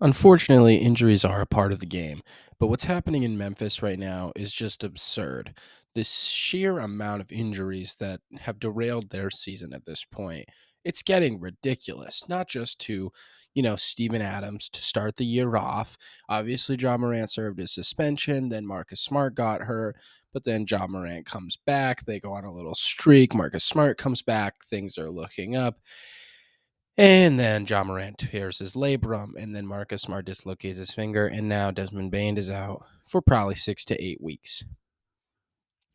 Unfortunately, injuries are a part of the game, but what's happening in Memphis right now is just absurd. This sheer amount of injuries that have derailed their season at this point, it's getting ridiculous. Not just to, Steven Adams to start the year off. Obviously, John Morant served his suspension, then Marcus Smart got hurt, but then John Morant comes back. They go on a little streak. Marcus Smart comes back. Things are looking up. And then John Morant tears his labrum, and then Marcus Smart dislocates his finger, and now Desmond Bain is out for probably 6 to 8 weeks.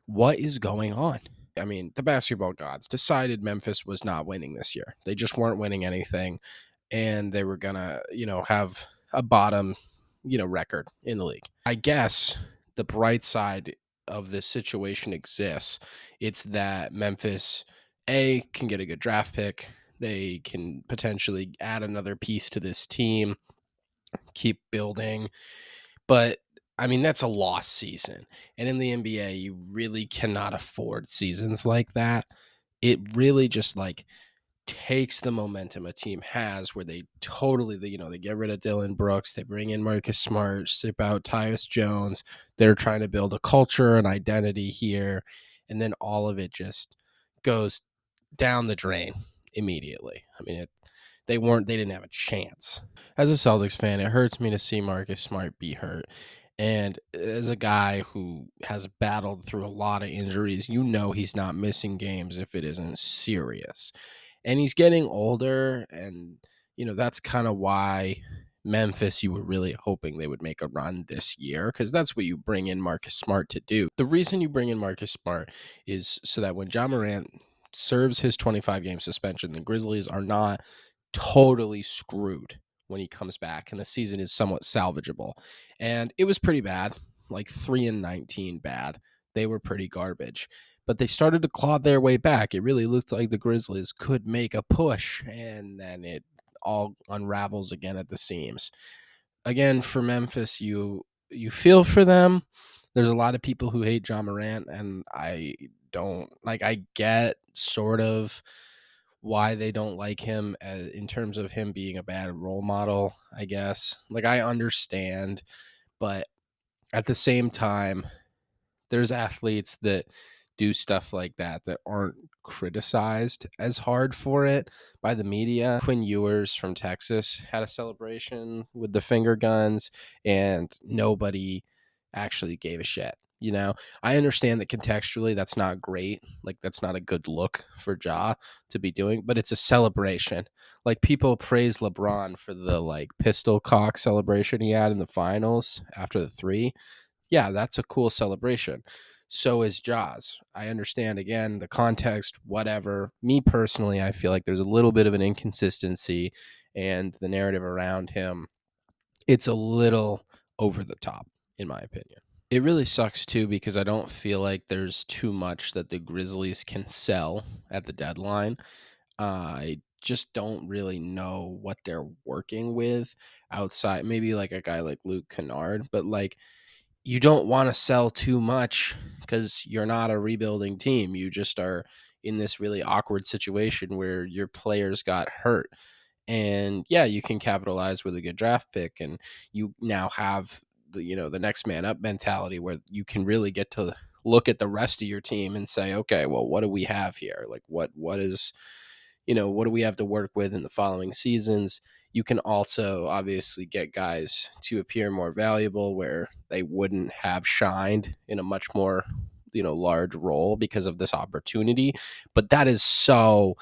What is going on? I mean, the basketball gods decided Memphis was not winning this year. They just weren't winning anything, and they were gonna, have a bottom, record in the league. I guess the bright side of this situation exists. It's that Memphis can get a good draft pick. They can potentially add another piece to this team, keep building. But I mean, that's a lost season. And in the NBA, you really cannot afford seasons like that. It really just like takes the momentum a team has where they totally, they get rid of Dylan Brooks, they bring in Marcus Smart, ship out Tyus Jones. They're trying to build a culture and identity here. And then all of it just goes down the drain immediately. I mean, they didn't have a chance. As a Celtics fan, it hurts me to see Marcus Smart be hurt. And as a guy who has battled through a lot of injuries, he's not missing games if it isn't serious. And he's getting older, and that's kind of why Memphis, you were really hoping they would make a run this year, because that's what you bring in Marcus Smart to do. The reason you bring in Marcus Smart is so that when John Morant serves his 25-game suspension, the Grizzlies are not totally screwed when he comes back, and the season is somewhat salvageable. And it was pretty bad, like 3-19 bad. They were pretty garbage, but they started to claw their way back. It really looked like the Grizzlies could make a push, and then it all unravels again at the seams. Again, for Memphis, you feel for them. There's a lot of people who hate John Morant, and I don't like. I get sort of why they don't like him in terms of him being a bad role model, I guess. Like, I understand, but at the same time, there's athletes that do stuff like that aren't criticized as hard for it by the media. Quinn Ewers from Texas had a celebration with the finger guns, and nobody actually gave a shit. I understand that contextually that's not great. Like, that's not a good look for Ja to be doing, but it's a celebration. Like, people praise LeBron for the pistol cock celebration he had in the finals after the three. Yeah, that's a cool celebration. So is Jaws. I understand, again, the context, whatever. Me personally, I feel like there's a little bit of an inconsistency, and the narrative around him, it's a little over the top, in my opinion. It really sucks too, because I don't feel like there's too much that the Grizzlies can sell at the deadline. I just don't really know what they're working with outside, maybe like a guy like Luke Kennard, but you don't want to sell too much because you're not a rebuilding team. You just are in this really awkward situation where your players got hurt. And yeah, you can capitalize with a good draft pick, and you now have the next man up mentality where you can really get to look at the rest of your team and say, okay, well, what do we have here? Like, what is, what do we have to work with in the following seasons? You can also obviously get guys to appear more valuable where they wouldn't have shined in a much more, large role because of this opportunity. But that is so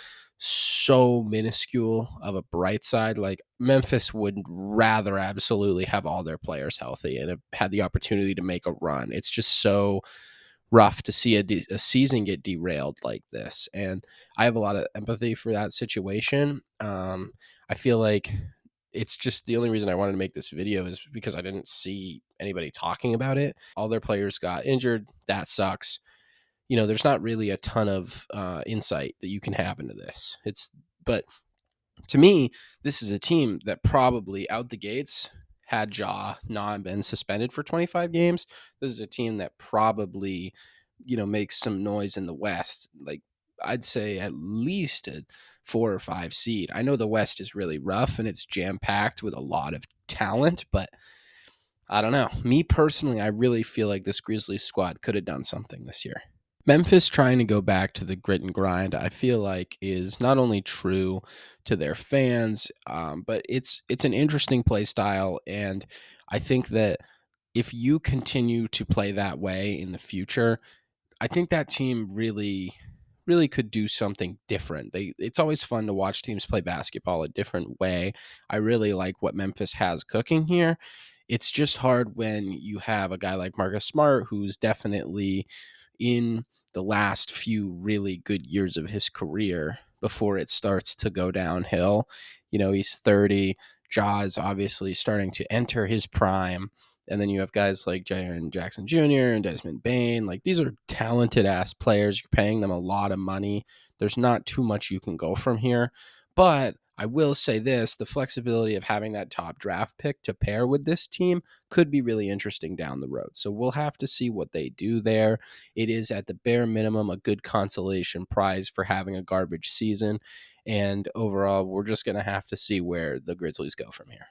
minuscule of a bright side. Like, Memphis would rather absolutely have all their players healthy and have had the opportunity to make a run. It's just so rough to see a season get derailed like this, and I have a lot of empathy for that situation. I feel like it's just the only reason I wanted to make this video is because I didn't see anybody talking about it. All their players got injured. That sucks. There's not really a ton of insight that you can have into this. But to me, this is a team that probably out the gates, had Ja not been suspended for 25 games, this is a team that probably, makes some noise in the West. Like, I'd say at least 4 or 5 seed. I know the West is really rough and it's jam packed with a lot of talent, but I don't know. Me personally, I really feel like this Grizzlies squad could have done something this year. Memphis trying to go back to the grit and grind, I feel like, is not only true to their fans, but it's an interesting play style, and I think that if you continue to play that way in the future, I think that team really could do something different. It's always fun to watch teams play basketball a different way. I really like what Memphis has cooking here. It's just hard when you have a guy like Marcus Smart who's definitely in the last few really good years of his career before it starts to go downhill. He's 30. Ja is obviously starting to enter his prime. And then you have guys like Jaren Jackson Jr. and Desmond Bain. Like, these are talented ass players. You're paying them a lot of money. There's not too much you can go from here. But I will say this, the flexibility of having that top draft pick to pair with this team could be really interesting down the road. So we'll have to see what they do there. It is at the bare minimum a good consolation prize for having a garbage season. And overall, we're just going to have to see where the Grizzlies go from here.